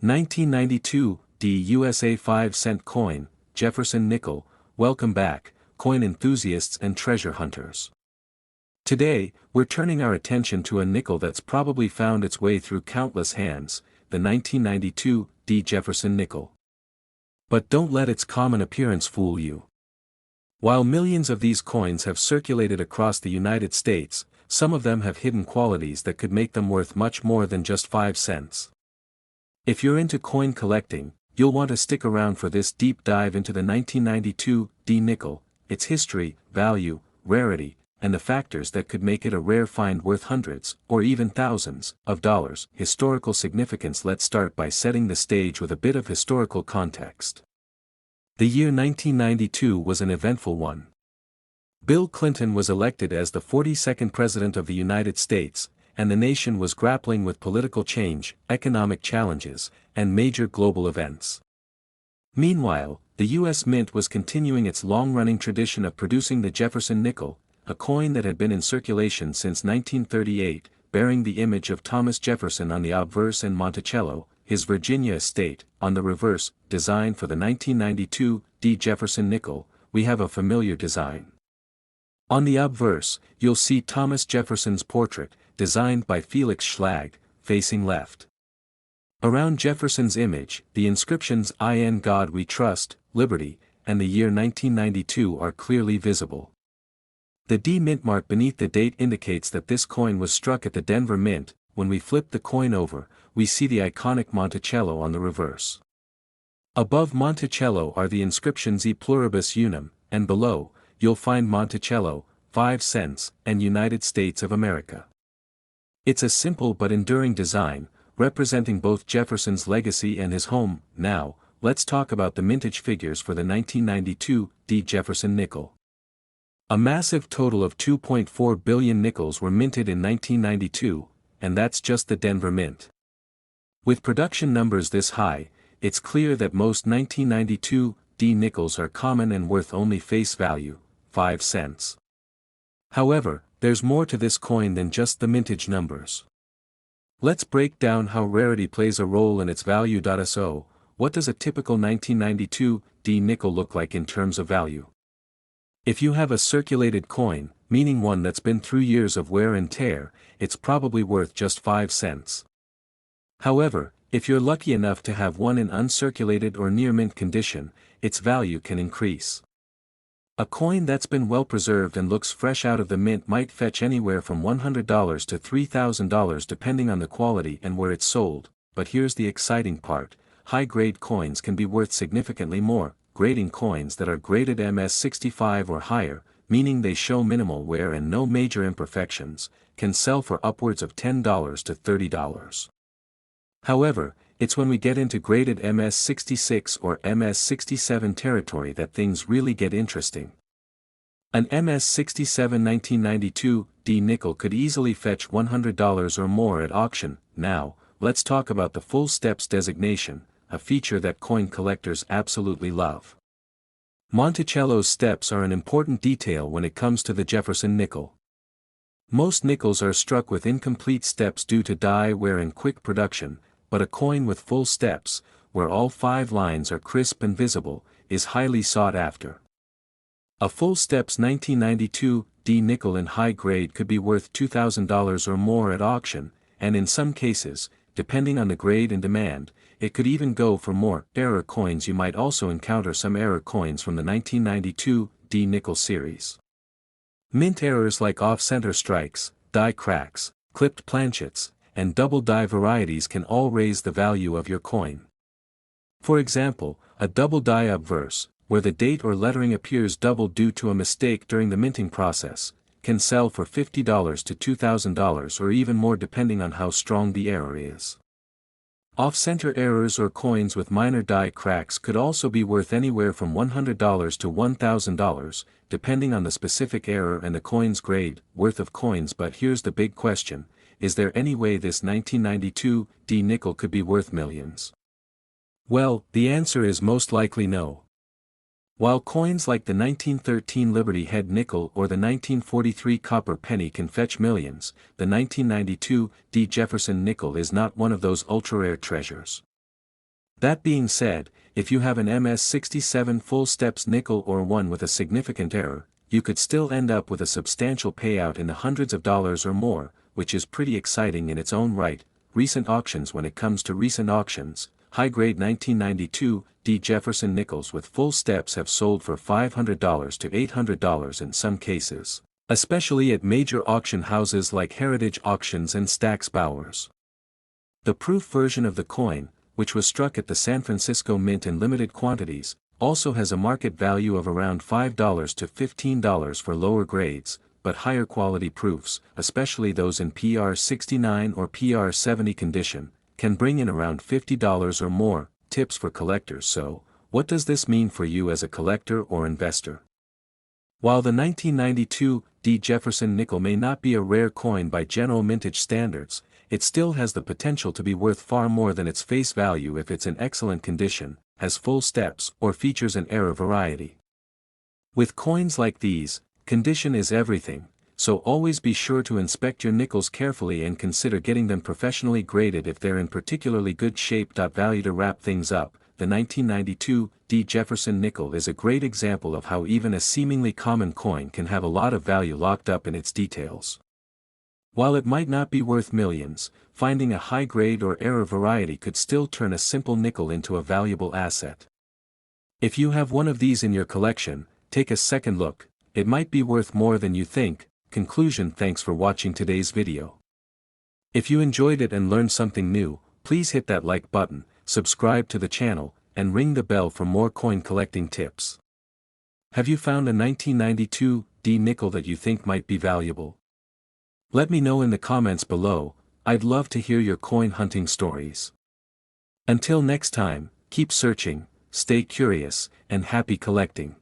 1992, D USA 5-cent coin, Jefferson Nickel. Welcome back, coin enthusiasts and treasure hunters. Today, we're turning our attention to a nickel that's probably found its way through countless hands, the 1992 D Jefferson Nickel. But don't let its common appearance fool you. While millions of these coins have circulated across the United States, some of them have hidden qualities that could make them worth much more than just 5 cents. If you're into coin collecting, you'll want to stick around for this deep dive into the 1992 D nickel, its history, value, rarity, and the factors that could make it a rare find worth hundreds, or even thousands, of dollars. Historical significance. Let's start by setting the stage with a bit of historical context. The year 1992 was an eventful one. Bill Clinton was elected as the 42nd President of the United States, and the nation was grappling with political change, economic challenges, and major global events. Meanwhile, the U.S. Mint was continuing its long-running tradition of producing the Jefferson nickel, a coin that had been in circulation since 1938, bearing the image of Thomas Jefferson on the obverse and Monticello, his Virginia estate, on the reverse. Designed for the 1992 D Jefferson nickel, we have a familiar design. On the obverse, you'll see Thomas Jefferson's portrait, designed by Felix Schlag, facing left. Around Jefferson's image, the inscriptions "In God We Trust," "Liberty," and the year 1992 are clearly visible. The D mint mark beneath the date indicates that this coin was struck at the Denver Mint. When we flip the coin over, we see the iconic Monticello on the reverse. Above Monticello are the inscriptions E Pluribus Unum, and below, you'll find Monticello, 5 cents, and United States of America. It's a simple but enduring design, representing both Jefferson's legacy and his home. Now, let's talk about the mintage figures for the 1992 D Jefferson nickel. A massive total of 2.4 billion nickels were minted in 1992, and that's just the Denver Mint. With production numbers this high, it's clear that most 1992 D nickels are common and worth only face value, 5 cents. However, there's more to this coin than just the mintage numbers. Let's break down how rarity plays a role in its value. So, what does a typical 1992 D nickel look like in terms of value? If you have a circulated coin, meaning one that's been through years of wear and tear, it's probably worth just 5 cents. However, if you're lucky enough to have one in uncirculated or near mint condition, its value can increase. A coin that's been well preserved and looks fresh out of the mint might fetch anywhere from $100 to $3,000 depending on the quality and where it's sold. But here's the exciting part: high-grade coins can be worth significantly more. Grading coins that are graded MS65 or higher, meaning they show minimal wear and no major imperfections, can sell for upwards of $10 to $30. However, it's when we get into graded MS66 or MS67 territory that things really get interesting. An MS67 1992 D nickel could easily fetch $100 or more at auction. Now, let's talk about the full steps designation, a feature that coin collectors absolutely love. Monticello's steps are an important detail when it comes to the Jefferson nickel. Most nickels are struck with incomplete steps due to die wear and quick production, but a coin with full steps, where all 5 lines are crisp and visible, is highly sought after. A full steps 1992 D nickel in high grade could be worth $2,000 or more at auction, and in some cases, depending on the grade and demand, it could even go for more. Error coins. You might also encounter some error coins from the 1992 D nickel series. Mint errors like off-center strikes, die cracks, clipped planchets, and double die varieties can all raise the value of your coin. For example, a double die obverse, where the date or lettering appears double due to a mistake during the minting process, can sell for $50 to $2,000 or even more depending on how strong the error is. Off-center errors or coins with minor die cracks could also be worth anywhere from $100 to $1,000, depending on the specific error and the coin's grade. Worth of coins. But here's the big question: is there any way this 1992 D nickel could be worth millions? Well, the answer is most likely no. While coins like the 1913 Liberty Head nickel or the 1943 copper penny can fetch millions, the 1992 D Jefferson nickel is not one of those ultra-rare treasures. That being said, if you have an MS-67 full steps nickel or one with a significant error, you could still end up with a substantial payout in the hundreds of dollars or more, which is pretty exciting in its own right. Recent auctions. When it comes to recent auctions, high-grade 1992 D Jefferson nickels with full steps have sold for $500 to $800 in some cases, especially at major auction houses like Heritage Auctions and Stack's Bowers. The proof version of the coin, which was struck at the San Francisco Mint in limited quantities, also has a market value of around $5 to $15 for lower grades, but higher quality proofs, especially those in PR69 or PR70 condition, can bring in around $50 or more. Tips for collectors. So, what does this mean for you as a collector or investor? While the 1992 D Jefferson nickel may not be a rare coin by general mintage standards, it still has the potential to be worth far more than its face value if it's in excellent condition, has full steps, or features an error variety. With coins like these, condition is everything, so always be sure to inspect your nickels carefully and consider getting them professionally graded if they're in particularly good shape. Value. To wrap things up, the 1992 D Jefferson nickel is a great example of how even a seemingly common coin can have a lot of value locked up in its details. While it might not be worth millions, finding a high-grade or error variety could still turn a simple nickel into a valuable asset. If you have one of these in your collection, take a second look, it might be worth more than you think. Conclusion. Thanks for watching today's video. If you enjoyed it and learned something new, please hit that like button, subscribe to the channel, and ring the bell for more coin collecting tips. Have you found a 1992 D nickel that you think might be valuable? Let me know in the comments below. I'd love to hear your coin hunting stories. Until next time, keep searching, stay curious, and happy collecting.